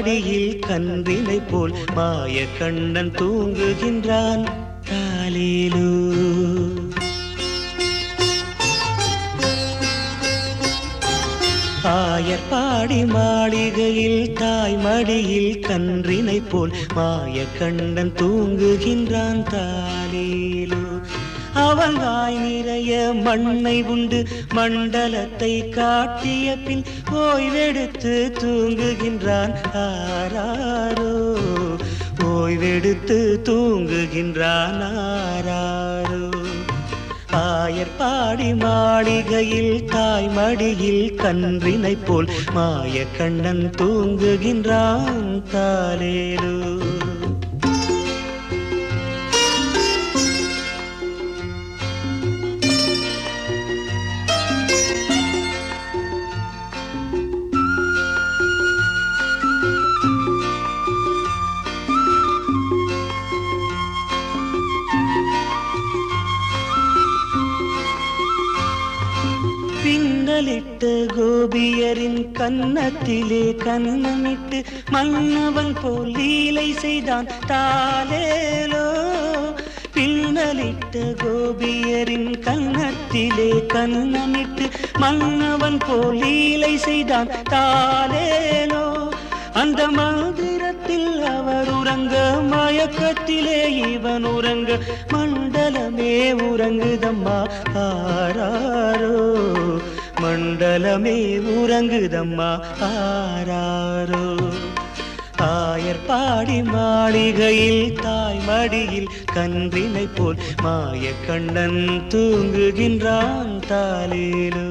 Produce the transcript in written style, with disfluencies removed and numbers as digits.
மடியில் கன்றினை போல் மாய கண்ணன் தூங்குகின்றான் தாலேலோ. ஆயர்பாடி மாளிகையில் தாய் மடியில் கன்றினை போல் மாய கண்ணன் தூங்குகின்றான் தாலேலோ. அவன் வாய் நிறைய மண்ணை உண்டு மண்டலத்தை காட்டிய பின் ஓய்வெடுத்து தூங்குகின்றான் ஆராரோ. ஓய்வெடுத்து தூங்குகின்றான் ஆராரோ. ஆயர்பாடி மாளிகையில் தாய் மடியில் கன்றினை போல் மாய கண்ணன் தூங்குகின்றான் தாலேலோ. பின்னலிட்ட கோபியரின் கன்னத்திலே கன்னமிட்டு மன்னவன் போல் லீலை செய்தான் தாலேலோ. பின்னலிட்ட கோபியரின் கன்னத்திலே கன்னமிட்டு மன்னவன் போல் லீலை செய்தான் தாலேலோ. அந்த மந்திரத்தில் அவர் உறங்க மயக்கத்திலே இவன் உறங்க மண்டலமே உறங்குதம்மா ஆராரோ. மண்டலமே உறங்குதம்மா ஆராரோ. ஆயர்பாடி மாளிகையில் தாய் மடியில் கன்றினை போல் மாய கண்ணன் தூங்குகின்றான் தாலேலோ.